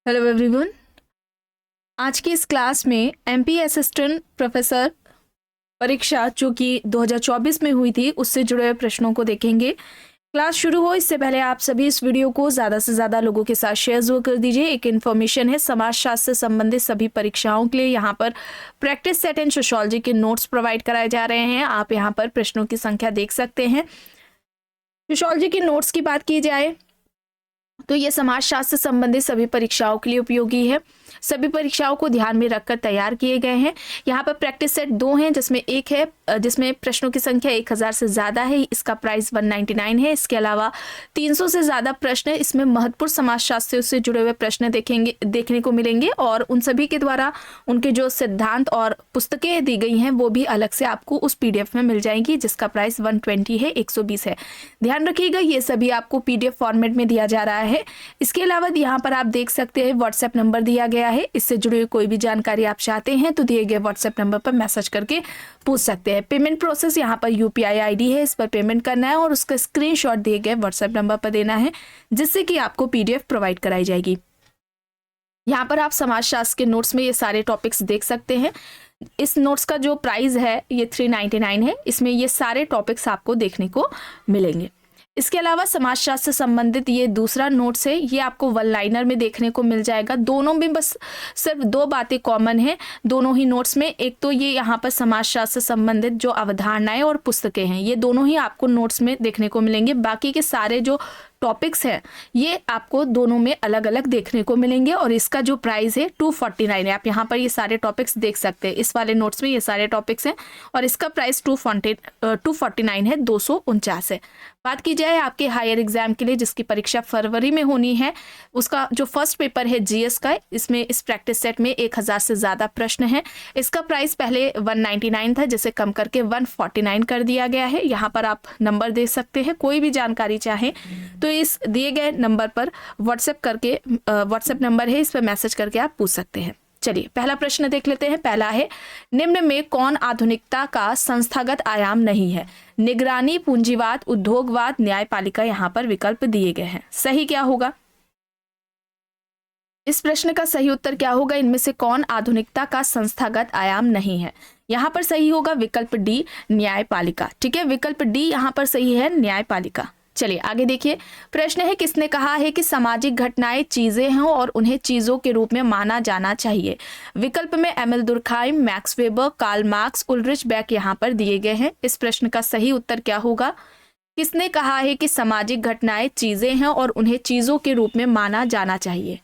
Hello everyone. आज की इस क्लास में एमपी असिस्टेंट प्रोफेसर परीक्षा जो कि 2024 में हुई थी उससे जुड़े हुए प्रश्नों को देखेंगे। क्लास शुरू हो इससे पहले आप सभी इस वीडियो को ज़्यादा से ज़्यादा लोगों के साथ शेयर जरूर कर दीजिए। एक इन्फॉर्मेशन है, समाजशास्त्र से संबंधित सभी परीक्षाओं के लिए यहाँ पर प्रैक्टिस सेट एंड सोशियोलॉजी के नोट्स प्रोवाइड कराए जा रहे हैं। आप यहाँ पर प्रश्नों की संख्या देख सकते हैं। सोशियोलॉजी के नोट्स की बात की जाए तो ये समाजशास्त्र से संबंधित सभी परीक्षाओं के लिए उपयोगी है। सभी परीक्षाओं को ध्यान में रखकर तैयार किए गए हैं। यहाँ पर प्रैक्टिस सेट 2 हैं, जिसमें एक है जिसमें प्रश्नों की संख्या 1000 से ज़्यादा है, इसका प्राइस 199 है। इसके अलावा 300 से ज़्यादा प्रश्न, इसमें महत्वपूर्ण समाजशास्त्र से जुड़े हुए प्रश्न देखने को मिलेंगे और उन सभी के द्वारा उनके जो सिद्धांत और पुस्तकें दी गई हैं वो भी अलग से आपको उस PDF में मिल जाएंगी, जिसका प्राइस 120 है, 120 है। ध्यान रखिएगा ये सभी आपको PDF फॉर्मेट में दिया जा रहा है। इसके अलावा यहाँ पर आप देख सकते हैं व्हाट्सएप नंबर दिया गया है। इससे जुड़ी हुई कोई भी जानकारी आप चाहते हैं तो दिए गए व्हाट्सएप नंबर पर मैसेज करके पूछ सकते हैं। पेमेंट प्रोसेस यहाँ पर UPI ID है, इस पर पेमेंट करना है और उसका स्क्रीनशॉट दिए गए व्हाट्सएप नंबर पर देना है, जिससे कि आपको PDF प्रोवाइड कराई जाएगी। यहाँ पर आप समाजशास्त्र के नोट्स में ये सारे टॉपिक्स देख सकते हैं। इस नोट्स का जो प्राइस है ये 399 है। इसमें ये सारे टॉपिक्स आपको देखने को मिलेंगे। इसके अलावा समाजशास्त्र से संबंधित ये दूसरा नोट्स है, ये आपको वन लाइनर में देखने को मिल जाएगा। दोनों में बस सिर्फ 2 बातें कॉमन है दोनों ही नोट्स में। एक तो ये यहाँ पर समाजशास्त्र से संबंधित जो अवधारणाएं और पुस्तकें हैं ये दोनों ही आपको नोट्स में देखने को मिलेंगे। बाकी के सारे जो टॉपिक्स हैं ये आपको दोनों में अलग अलग देखने को मिलेंगे और इसका जो प्राइस है 249 है। आप यहाँ पर ये सारे टॉपिक्स देख सकते हैं। इस वाले नोट्स में ये सारे टॉपिक्स हैं और इसका प्राइस 249 है, 249 है। बात की जाए आपके हायर एग्जाम के लिए जिसकी परीक्षा फरवरी में होनी है, उसका जो फर्स्ट पेपर है GS का, इसमें इस प्रैक्टिस सेट में 1000 से ज़्यादा प्रश्न हैं। इसका प्राइस पहले 199 था, जिसे कम करके 149 कर दिया गया है। यहाँ पर आप नंबर दे सकते हैं, कोई भी जानकारी चाहें तो इस दिए गए नंबर पर व्हाट्सएप नंबर है, इस पर मैसेज करके आप पूछ सकते हैं। चलिए पहला प्रश्न देख लेते हैं। पहला है, निम्न में कौन आधुनिकता का संस्थागत आयाम नहीं है? निगरानी, पूंजीवाद, उद्योगवाद, न्यायपालिका। यहाँ पर विकल्प दिए गए हैं। सही क्या होगा? इस प्रश्न का सही उत्तर क्या होगा? इनमें से कौन आधुनिकता का संस्थागत आयाम नहीं है? यहाँ पर सही होगा विकल्प D, न्यायपालिका। ठीक है, विकल्प D यहाँ पर सही है, न्यायपालिका। चलिए आगे देखिए। प्रश्न है, किसने कहा है कि सामाजिक घटनाएं चीजें हैं और उन्हें चीजों के रूप में माना जाना चाहिए? विकल्प में Emile Durkheim, Max Weber, Karl Marx, Ulrich Beck यहाँ पर दिए गए हैं। इस प्रश्न का सही उत्तर क्या होगा? किसने कहा है कि सामाजिक घटनाएं चीजें हैं और उन्हें चीजों के रूप में माना जाना चाहिए?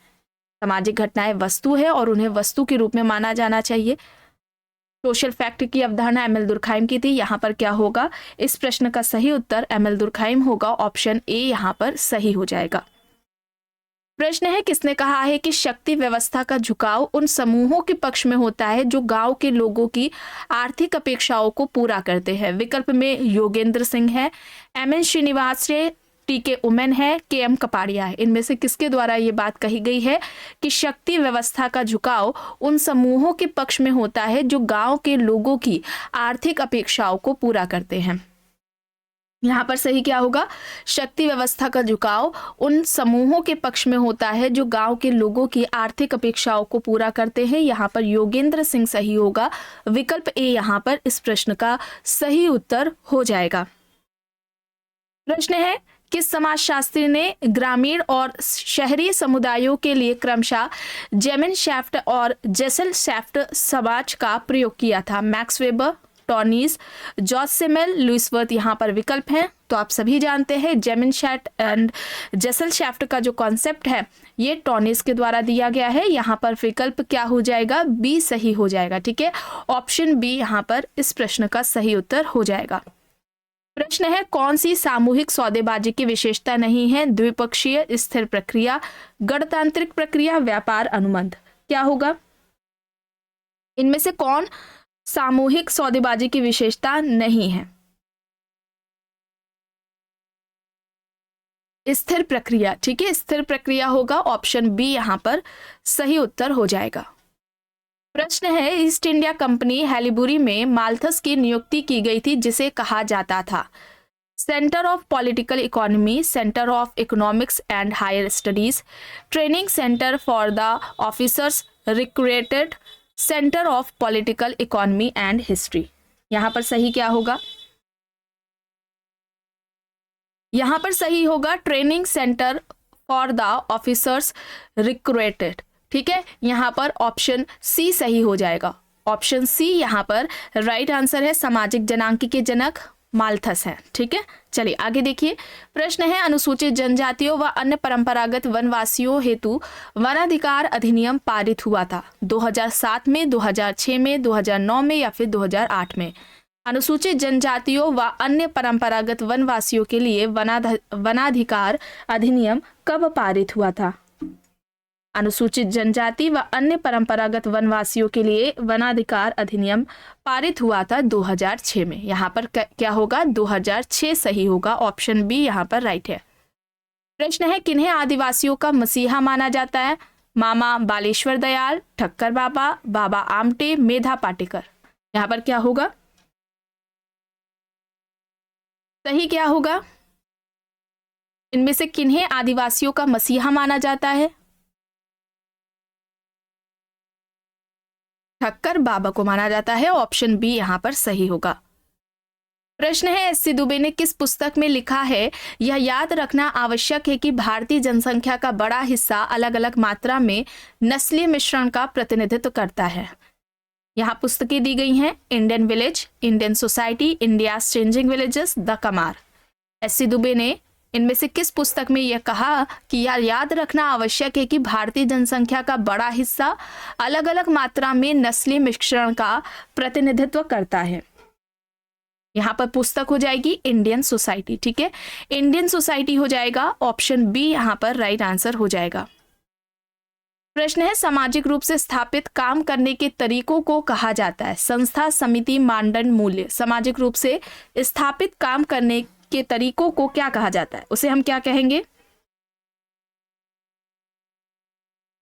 सामाजिक घटनाएं वस्तु है और उन्हें वस्तु के रूप में माना जाना चाहिए। सोशल फैक्ट की अवधारणा एमिल दुर्खाइम की थी। यहाँ पर क्या होगा? इस प्रश्न का सही उत्तर एमिल दुर्खाइम होगा। ऑप्शन A यहाँ पर सही हो जाएगा। प्रश्न है, किसने कहा है कि शक्ति व्यवस्था का झुकाव उन समूहों के पक्ष में होता है जो गांव के लोगों की आर्थिक अपेक्षाओं को पूरा करते हैं? विकल्प में योगेंद्र सिंह है, MN श्रीनिवास है, TK उमेन है, KM कपाड़िया है। इनमें से किसके द्वारा ये बात कही गई है कि शक्ति व्यवस्था का झुकाव उन समूहों के पक्ष में होता है जो गांव के लोगों की आर्थिक अपेक्षाओं को पूरा करते हैं? यहाँ पर सही क्या होगा? शक्ति व्यवस्था का झुकाव उन समूहों के पक्ष में होता है जो गांव के लोगों की आर्थिक अपेक्षाओं को पूरा करते हैं। यहाँ पर योगेंद्र सिंह सही होगा। विकल्प A यहाँ पर इस प्रश्न का सही उत्तर हो जाएगा। प्रश्न है, किस समाजशास्त्री ने ग्रामीण और शहरी समुदायों के लिए क्रमशः जेमेनशैफ्ट और जेसलशैफ्ट समाज का प्रयोग किया था? मैक्स वेबर, टॉनीस, जॉर्ज सिमेल, लुइसवर्थ यहाँ पर विकल्प हैं। तो आप सभी जानते हैं जेमेनशैफ्ट एंड जेसलशैफ्ट का जो कॉन्सेप्ट है ये टॉनीस के द्वारा दिया गया है। यहाँ पर विकल्प क्या हो जाएगा? B सही हो जाएगा। ठीक है, ऑप्शन B यहाँ पर इस प्रश्न का सही उत्तर हो जाएगा। प्रश्न है, कौन सी सामूहिक सौदेबाजी की विशेषता नहीं है? द्विपक्षीय, स्थिर प्रक्रिया, गणतांत्रिक प्रक्रिया, व्यापार अनुबंध। क्या होगा? इनमें से कौन सामूहिक सौदेबाजी की विशेषता नहीं है? स्थिर प्रक्रिया। ठीक है, स्थिर प्रक्रिया होगा। ऑप्शन B यहाँ पर सही उत्तर हो जाएगा। प्रश्न है, ईस्ट इंडिया कंपनी हैलीबुरी में माल्थस की नियुक्ति की गई थी जिसे कहा जाता था? Centre of political economy, centre of economics and higher studies, training centre for the officers recruited, centre of political economy and history. यहां पर सही क्या होगा? यहां पर सही होगा training centre for the officers recruited. ठीक है, यहां पर ऑप्शन सी सही हो जाएगा। ऑप्शन सी यहां पर राइट आंसर है। सामाजिक जनांकी के जनक माल्थस हैं। ठीक है, चलिए आगे देखिए। प्रश्न है अनुसूचित जनजातियों व अन्य परंपरागत वनवासियों हेतु वनाधिकार अधिनियम पारित हुआ था 2007 में, 2006 में, 2009 में या फिर 2008 में। अनुसूचित जनजातियों व अन्य परंपरागत वनवासियों के लिए वनाधिकार अधिनियम कब पारित हुआ था? अनुसूचित जनजाति व अन्य परंपरागत वनवासियों के लिए वनाधिकार अधिनियम पारित हुआ था 2006 में। यहाँ पर क्या होगा? 2006 सही होगा। ऑप्शन बी यहाँ पर राइट है। प्रश्न है किन्हें आदिवासियों का मसीहा माना जाता है? मामा बालेश्वर दयाल, ठक्कर बाबा, बाबा आमटे, मेधा पाटेकर। यहाँ पर क्या होगा? सही क्या होगा? इनमें से किन्हें आदिवासियों का मसीहा माना जाता है? ठक्कर बाबा को माना जाता है। ऑप्शन बी यहां पर सही होगा। प्रश्न है एस.सी. दुबे ने किस पुस्तक में लिखा है यह याद रखना आवश्यक है कि भारतीय जनसंख्या का बड़ा हिस्सा अलग अलग मात्रा में नस्लीय मिश्रण का प्रतिनिधित्व करता है। यहाँ पुस्तकें दी गई हैं, Indian village, Indian society, India changing villages, the Kumar. SC. Dubey ने इनमें से किस पुस्तक में यह कहा कि यह याद रखना आवश्यक है कि भारतीय जनसंख्या का बड़ा हिस्सा अलग अलग मात्रा में नस्लीय मिश्रण का प्रतिनिधित्व करता है? यहाँ पर पुस्तक हो जाएगी इंडियन सोसाइटी। ठीक है, इंडियन सोसाइटी हो जाएगा। ऑप्शन बी यहाँ पर राइट आंसर हो जाएगा। प्रश्न है सामाजिक रूप से स्थापित काम करने के तरीकों को कहा जाता है? संस्था, समिति, मानदंड, मूल्य। सामाजिक रूप से स्थापित काम करने के तरीकों को क्या कहा जाता है? उसे हम क्या कहेंगे?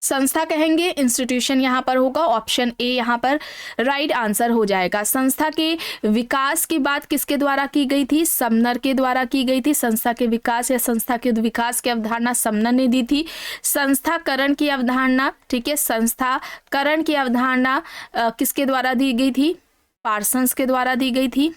संस्था कहेंगे। इंस्टीट्यूशन यहां पर होगा। ऑप्शन ए यहां पर राइट आंसर हो जाएगा। संस्था के विकास की बात किसके द्वारा की गई थी? समनर के द्वारा की गई थी। संस्था के विकास या संस्था के विकास की अवधारणा समनर ने दी थी। संस्थाकरण की अवधारणा, ठीक है, संस्थाकरण की अवधारणा किसके द्वारा दी गई थी? पार्सन्स के द्वारा दी गई थी।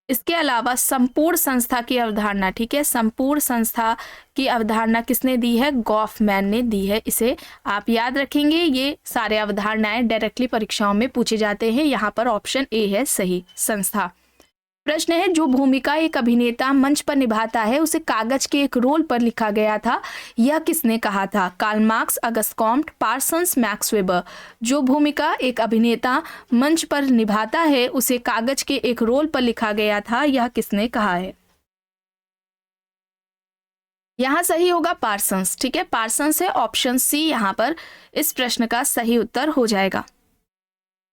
इसके अलावा संपूर्ण संस्था की अवधारणा, ठीक है, संपूर्ण संस्था की अवधारणा किसने दी है? गॉफमैन ने दी है। इसे आप याद रखेंगे। ये सारे अवधारणाएं डायरेक्टली परीक्षाओं में पूछे जाते हैं। यहाँ पर ऑप्शन ए है सही, संस्था। प्रश्न है जो भूमिका एक अभिनेता मंच पर निभाता है उसे कागज के एक रोल पर लिखा गया था, यह किसने कहा था? Karl Marx, Auguste Comte, Parsons, max weber. जो भूमिका एक अभिनेता मंच पर निभाता है उसे कागज के एक रोल पर लिखा गया था, यह किसने कहा है? यहां सही होगा पार्सन्स। ठीक है, पार्सन्स है। ऑप्शन सी यहां पर इस प्रश्न का सही उत्तर हो जाएगा।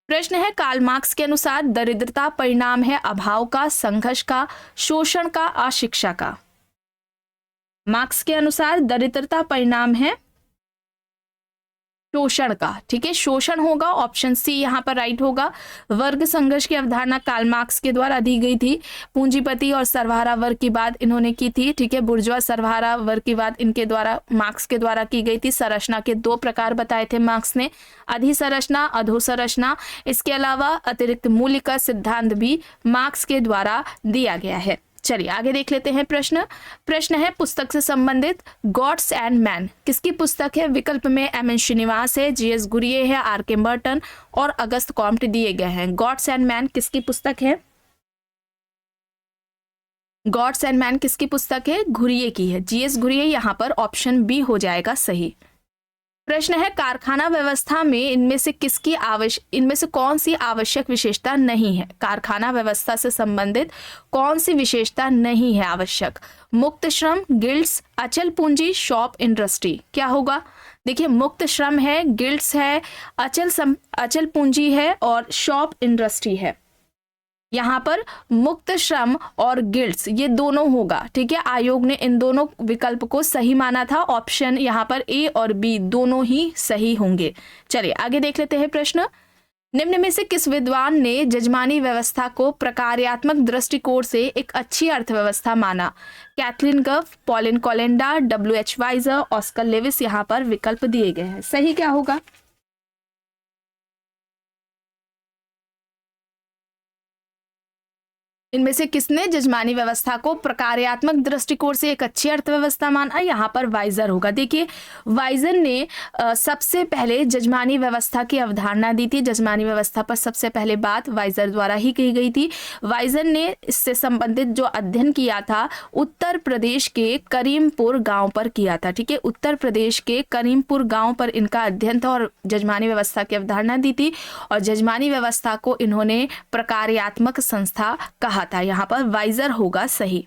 प्रश्न है कार्ल मार्क्स के अनुसार दरिद्रता परिणाम है अभाव का, संघर्ष का, शोषण का, अशिक्षा का। मार्क्स के अनुसार दरिद्रता परिणाम है शोषण का। ठीक है, शोषण होगा। ऑप्शन सी यहां पर राइट होगा। वर्ग संघर्ष की अवधारणा कार्ल मार्क्स के द्वारा दी गई थी। पूंजीपति और सर्वहारा वर्ग की बात इन्होंने की थी। ठीक है, बुर्जुआ सर्वहारा वर्ग की बात इनके द्वारा, मार्क्स के द्वारा की गई थी। संरचना के दो प्रकार बताए थे मार्क्स ने, अधिसंरचना, अधोसंरचना। इसके अलावा अतिरिक्त मूल्य का सिद्धांत भी मार्क्स के द्वारा दिया गया है। चलिए आगे देख लेते हैं प्रश्न है पुस्तक से संबंधित गॉड्स एंड मैन किसकी पुस्तक है? विकल्प में एम.एन. श्रीनिवास है, जी.एस. गुरिये है, आर.के. बर्टन और अगस्त कॉम्ट दिए गए हैं। गॉड्स एंड मैन किसकी पुस्तक है? गॉड्स एंड मैन किसकी पुस्तक है? घुरिये की है, जी.एस. घुरिये। यहाँ पर ऑप्शन बी हो जाएगा सही। प्रश्न है कारखाना व्यवस्था में इनमें से कौन सी आवश्यक विशेषता नहीं है? कारखाना व्यवस्था से संबंधित कौन सी विशेषता नहीं है आवश्यक? मुक्त श्रम, गिल्ड्स, अचल पूंजी, शॉप इंडस्ट्री। क्या होगा? देखिए, मुक्त श्रम है, गिल्ड्स है, अचल पूंजी है और शॉप इंडस्ट्री है। यहाँ पर मुक्त श्रम और गिल्ड्स ये दोनों होगा। ठीक है, आयोग ने इन दोनों विकल्प को सही माना था। ऑप्शन यहाँ पर ए और बी दोनों ही सही होंगे। चलिए आगे देख लेते हैं प्रश्न। निम्न में से किस विद्वान ने जजमानी व्यवस्था को प्रकार्यात्मक दृष्टिकोण से एक अच्छी अर्थव्यवस्था माना? Kathleen Gough, Pauline Kolenda, W.H. Wiser, Oscar Lewis. यहाँ पर विकल्प दिए गए हैं, सही क्या होगा? इनमें से किसने जजमानी व्यवस्था को प्रकार्यात्मक दृष्टिकोण से एक अच्छी अर्थव्यवस्था माना? यहाँ पर वाइजर होगा। देखिए, वाइजर ने सबसे पहले जजमानी व्यवस्था की अवधारणा दी थी। जजमानी व्यवस्था पर सबसे पहले बात वाइजर द्वारा ही कही गई थी। वाइजर ने इससे संबंधित जो अध्ययन किया था उत्तर प्रदेश के करीमपुर गांव पर किया था। ठीक है, उत्तर प्रदेश के करीमपुर गांव पर इनका अध्ययन था और जजमानी व्यवस्था की अवधारणा दी थी। और जजमानी व्यवस्था को इन्होंने प्रकार्यात्मक संस्था कहा था। यहाँ पर वाइजर होगा सही।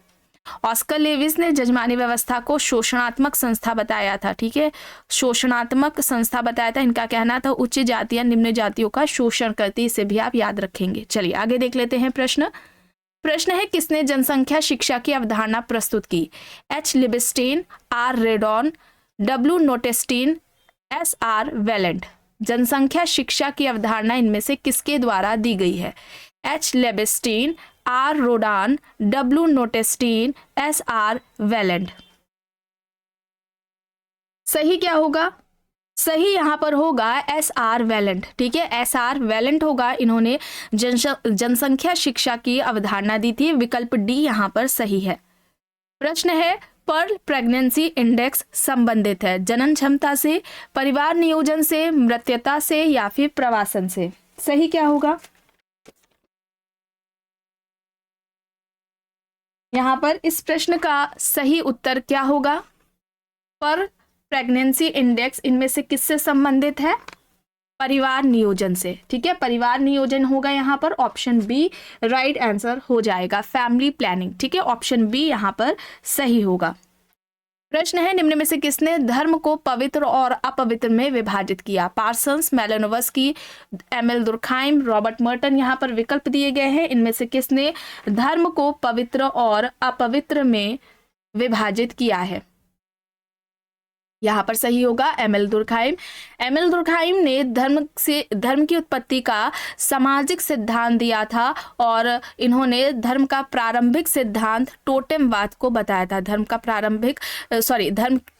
ऑस्कर लेविस ने जजमानी व्यवस्था को शोषणात्मक संस्था बताया था। ठीक है, शोषणात्मक संस्था बताया था। इनका कहना था उच्च जातियां निम्न जातियों का शोषण करती। इसे भी आप याद रखेंगे। चलिए आगे देख लेते हैं प्रश्न है, किसने जनसंख्या शिक्षा की अवधारणा प्रस्तुत की? H. लिबस्टेन, R. Radon, W. नोटेस्टीन, S.R. Valent. जनसंख्या शिक्षा की अवधारणा इनमें से किसके द्वारा दी गई है? H. लिबस्टेन, R. रोडान, W. नोटेस्टीन, S.R. Valent. सही क्या होगा? सही यहाँ पर होगा S.R. वेलेंट। ठीक है, S.R. वेलेंट होगा। इन्होंने जनसंख्या शिक्षा की अवधारणा दी थी। विकल्प डी यहाँ पर सही है। प्रश्न है, पर्ल प्रेगनेंसी इंडेक्स संबंधित है जनन क्षमता से, परिवार नियोजन से, मृत्यता से या फिर प्रवासन से? सही क्या होगा? यहाँ पर इस प्रश्न का सही उत्तर क्या होगा? पर्ल प्रेगनेंसी इंडेक्स इनमें से किससे संबंधित है? परिवार नियोजन से। ठीक है, परिवार नियोजन होगा यहाँ पर। ऑप्शन बी राइट आंसर हो जाएगा, फैमिली प्लानिंग। ठीक है, ऑप्शन बी यहाँ पर सही होगा। प्रश्न है, निम्न में से किसने धर्म को पवित्र और अपवित्र में विभाजित किया? Parsons, Malinowski, Emile Durkheim, Robert Merton. यहाँ पर विकल्प दिए गए हैं। इनमें से किसने धर्म को पवित्र और अपवित्र में विभाजित किया है? यहाँ पर सही होगा एमिल दुर्खाइम। एमिल दुर्खाइम ने धर्म की उत्पत्ति का सामाजिक सिद्धांत दिया था और इन्होंने धर्म का प्रारंभिक सिद्धांत टोटेमवाद को बताया था। धर्म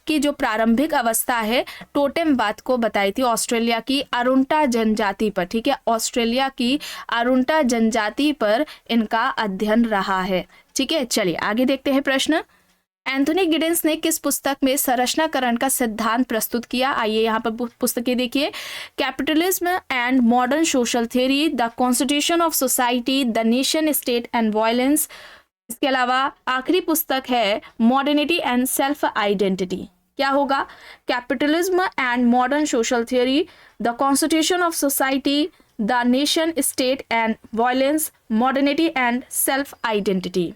की जो प्रारंभिक अवस्था है टोटेमवाद को बताई थी ऑस्ट्रेलिया की अरुंटा जनजाति पर। ठीक है, ऑस्ट्रेलिया की अरुंटा जनजाति पर इनका अध्ययन रहा है। ठीक है, चलिए आगे देखते हैं प्रश्न। एंथोनी गिडेंस ने किस पुस्तक में संरचनाकरण का सिद्धांत प्रस्तुत किया? आइए यहाँ पर पुस्तकें देखिए। Capitalism and modern social theory, the constitution of society, the nation state and violence. इसके अलावा आखिरी पुस्तक है मॉडर्निटी एंड सेल्फ आइडेंटिटी। क्या होगा? Capitalism and modern social theory, the constitution of society, the nation state and violence, modernity and self identity.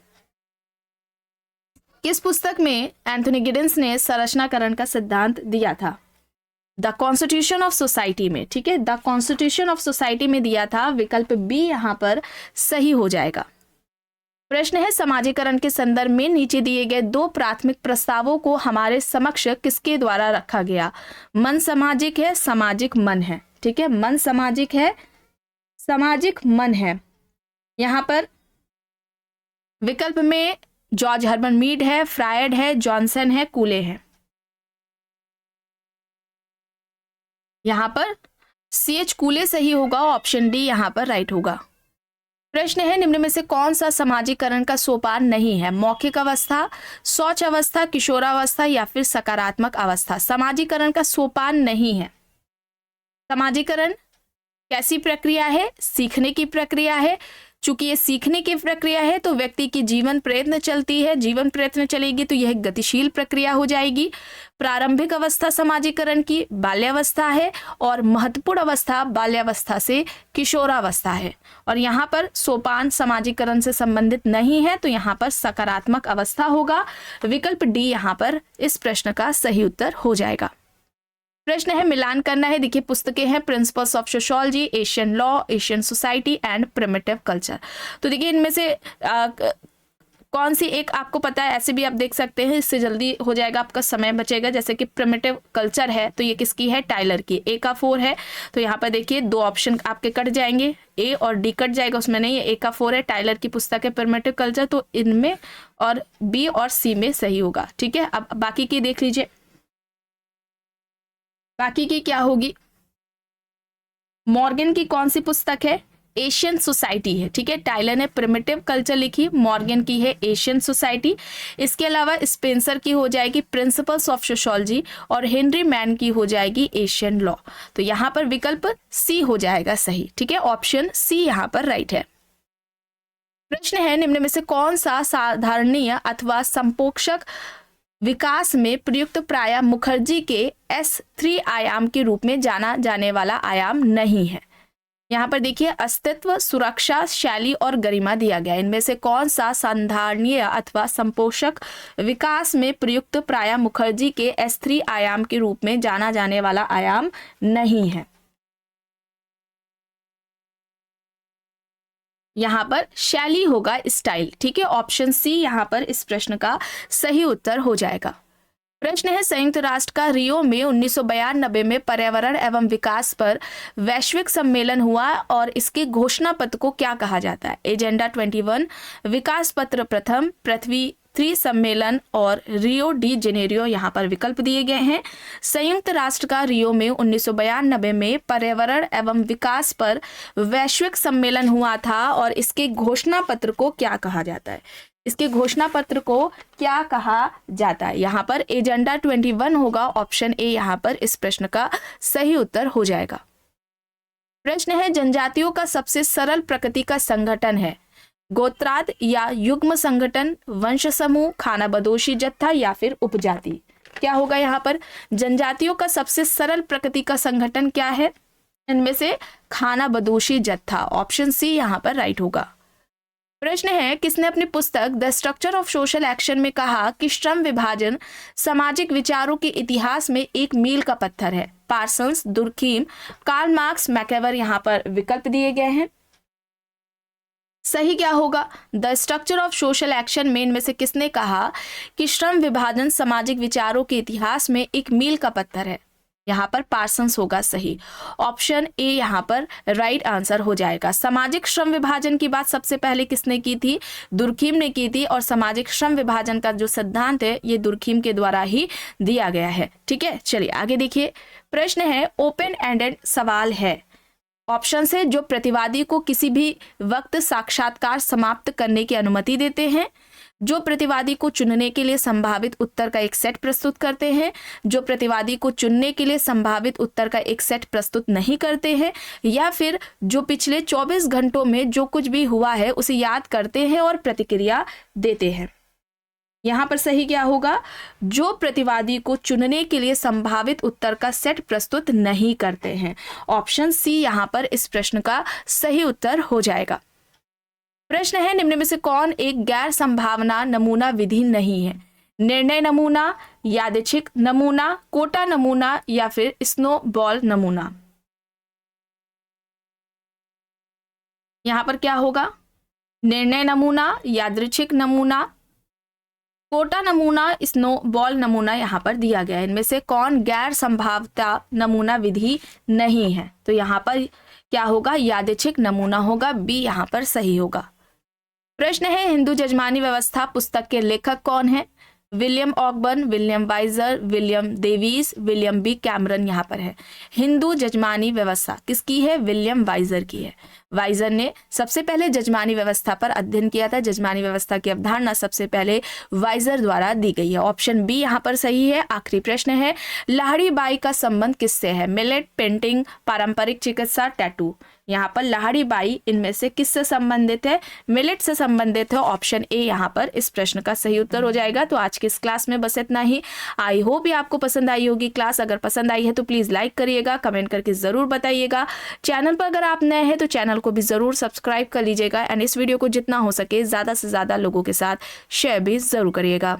किस पुस्तक में एंथोनी गिडेंस ने संरचनाकरण का सिद्धांत दिया था? द कॉन्स्टिट्यूशन ऑफ सोसाइटी में। ठीक है, द कॉन्स्टिट्यूशन ऑफ सोसाइटी में दिया था। विकल्प बी यहाँ पर सही हो जाएगा। प्रश्न है, समाजीकरण के संदर्भ में नीचे दिए गए दो प्राथमिक प्रस्तावों को हमारे समक्ष किसके द्वारा रखा गया? मन सामाजिक है, सामाजिक मन है। ठीक है, मन सामाजिक है, सामाजिक मन है। यहाँ पर विकल्प में जॉर्ज हर्बर्ट मीड है, फ्रायड है, जॉनसन है, कूले है। यहाँ पर CH कूले सही होगा। ऑप्शन डी यहाँ पर राइट होगा। प्रश्न है, निम्न में से कौन सा समाजीकरण का सोपान नहीं है? मौखिक अवस्था, शौच अवस्था, किशोरावस्था या फिर सकारात्मक अवस्था? समाजीकरण का सोपान नहीं है। समाजीकरण कैसी प्रक्रिया है? सीखने की प्रक्रिया है। चूंकि ये सीखने की प्रक्रिया है तो व्यक्ति की जीवन प्रयत्न चलती है, जीवन प्रयत्न चलेगी तो यह गतिशील प्रक्रिया हो जाएगी। प्रारंभिक अवस्था समाजीकरण की बाल्यावस्था है और महत्वपूर्ण अवस्था बाल्यावस्था से किशोरावस्था है। और यहाँ पर सोपान समाजीकरण से संबंधित नहीं है तो यहाँ पर सकारात्मक अवस्था होगा। विकल्प डी यहाँ पर इस प्रश्न का सही उत्तर हो जाएगा। प्रश्न है, मिलान करना है। देखिए पुस्तकें हैं principles of sociology, Asian law, Asian society and primitive culture. तो देखिए इनमें से कौन सी एक आपको पता है, ऐसे भी आप देख सकते हैं, इससे जल्दी हो जाएगा, आपका समय बचेगा। जैसे कि प्रिमिटिव कल्चर है तो ये किसकी है, टाइलर की। ए का 4 है तो यहाँ पर देखिए 2 ऑप्शन आपके कट जाएंगे, ए और डी कट जाएगा, उसमें नहीं है। ए का 4 है, टाइलर की पुस्तक है प्रिमिटिव कल्चर, तो इनमें और बी और सी में सही होगा। ठीक है, अब बाकी की देख लीजिए, बाकी की क्या होगी। मॉर्गन की कौन सी पुस्तक है, एशियन सोसाइटी है। ठीक है, टाइलर ने प्रिमिटिव कल्चर लिखी, मॉर्गन की है एशियन सोसाइटी। इसके अलावा स्पेंसर की हो जाएगी प्रिंसिपल्स ऑफ सोशियोलॉजी और हेनरी मैन की हो जाएगी एशियन लॉ। तो यहाँ पर विकल्प सी हो जाएगा सही। ठीक है, ऑप्शन सी यहाँ पर राइट है। प्रश्न है, निम्न में से कौन सा साधारणीय अथवा संपोषक विकास में प्रयुक्त प्राय मुखर्जी के S3 आयाम के रूप में जाना जाने वाला आयाम नहीं है। यहाँ पर देखिए अस्तित्व, सुरक्षा, शैली और गरिमा दिया गया। इनमें से कौन सा संधारणीय अथवा संपोषक विकास में प्रयुक्त प्राय मुखर्जी के S3 आयाम के रूप में जाना जाने वाला आयाम नहीं है। यहाँ पर शैली होगा, स्टाइल। ठीक है, ऑप्शन सी यहाँ पर इस प्रश्न का सही उत्तर हो जाएगा। प्रश्न है, संयुक्त राष्ट्र का रियो में 1992 में पर्यावरण एवं विकास पर वैश्विक सम्मेलन हुआ और इसके घोषणा पत्र को क्या कहा जाता है। एजेंडा 21, विकास पत्र प्रथम, पृथ्वी 3 सम्मेलन और रियो डी जेनेरियो यहाँ पर विकल्प दिए गए हैं। संयुक्त राष्ट्र का रियो में 1992 में पर्यावरण एवं विकास पर वैश्विक सम्मेलन हुआ था और इसके घोषणा पत्र को क्या कहा जाता है, इसके घोषणा पत्र को क्या कहा जाता है। यहाँ पर एजेंडा 21 होगा, ऑप्शन ए यहाँ पर इस प्रश्न का सही उत्तर हो जाएगा। प्रश्न है, जनजातियों का सबसे सरल प्रकृति का संगठन है गोत्राद या युग्म संगठन, वंश समूह, खाना बदोशी जत्था या फिर उपजाति। क्या होगा यहाँ पर, जनजातियों का सबसे सरल प्रकृति का संगठन क्या है, इनमें से खाना बदोशी जत्था, ऑप्शन सी यहाँ पर राइट होगा। प्रश्न है, किसने अपनी पुस्तक the structure of social action में कहा कि श्रम विभाजन सामाजिक विचारों के इतिहास में एक मील का पत्थर है। Parsons, Durkheim, Karl Marx, MacIver. यहाँ पर विकल्प दिए गए हैं, सही क्या होगा। The structure of social action में इनमें से किसने कहा कि श्रम विभाजन सामाजिक विचारों के इतिहास में एक मील का पत्थर है, यहाँ पर पार्सन्स होगा सही। ऑप्शन ए यहाँ पर राइट आंसर हो जाएगा। सामाजिक श्रम विभाजन की बात सबसे पहले किसने की थी, दुर्खीम ने की थी, और सामाजिक श्रम विभाजन का जो सिद्धांत है ये दुर्खीम के द्वारा ही दिया गया है। ठीक है, चलिए आगे देखिए। प्रश्न है, ओपन एंडेड सवाल है। ऑप्शन है, जो प्रतिवादी को किसी भी वक्त साक्षात्कार समाप्त करने की अनुमति देते हैं, जो प्रतिवादी को चुनने के लिए संभावित उत्तर का एक सेट प्रस्तुत करते हैं, जो प्रतिवादी को चुनने के लिए संभावित उत्तर का एक सेट प्रस्तुत नहीं करते हैं, या फिर जो पिछले 24 घंटों में जो कुछ भी हुआ है उसे याद करते हैं और प्रतिक्रिया देते हैं। यहाँ पर सही क्या होगा, जो प्रतिवादी को चुनने के लिए संभावित उत्तर का सेट प्रस्तुत नहीं करते हैं। ऑप्शन सी यहाँ पर इस प्रश्न का सही उत्तर हो जाएगा। प्रश्न है, निम्न में से कौन एक गैर संभावना नमूना विधि नहीं है। निर्णय नमूना, यादृच्छिक नमूना, कोटा नमूना या फिर स्नो बॉल नमूना। यहाँ पर क्या होगा, निर्णय नमूना, यादृच्छिक नमूना, कोटा नमूना, स्नो बॉल नमूना यहाँ पर दिया गया है। इनमें से कौन गैर संभाव्यता नमूना विधि नहीं है, तो यहाँ पर क्या होगा, यादृच्छिक नमूना होगा, बी यहाँ पर सही होगा। प्रश्न है, हिंदू जजमानी व्यवस्था पुस्तक के लेखक कौन है। William Ogburn, William Wiser, William Davis, William B Cameron यहाँ पर है। हिंदू जजमानी व्यवस्था किसकी है, विलियम वाइजर की है। वाइजर ने सबसे पहले जजमानी व्यवस्था पर अध्ययन किया था। जजमानी व्यवस्था की अवधारणा सबसे पहले वाइजर द्वारा दी गई है। ऑप्शन बी यहाँ पर सही है। आखिरी प्रश्न है, लाहिड़ी बाई का संबंध किससे है। मिलेट, पेंटिंग, पारंपरिक चिकित्सा, टैटू। यहाँ पर लाहिड़ी बाई इनमें से किससे संबंधित है, मिलेट से संबंधित है। ऑप्शन ए यहाँ पर इस प्रश्न का सही उत्तर हो जाएगा। तो आज के इस क्लास में बस इतना ही। आई होप ये आपको पसंद आई होगी क्लास। अगर पसंद आई है तो प्लीज लाइक करिएगा, कमेंट करके जरूर बताइएगा। चैनल पर अगर आप नए हैं तो चैनल को भी जरूर सब्सक्राइब कर लीजिएगा एंड इस वीडियो को जितना हो सके ज्यादा से ज्यादा लोगों के साथ शेयर भी जरूर करिएगा।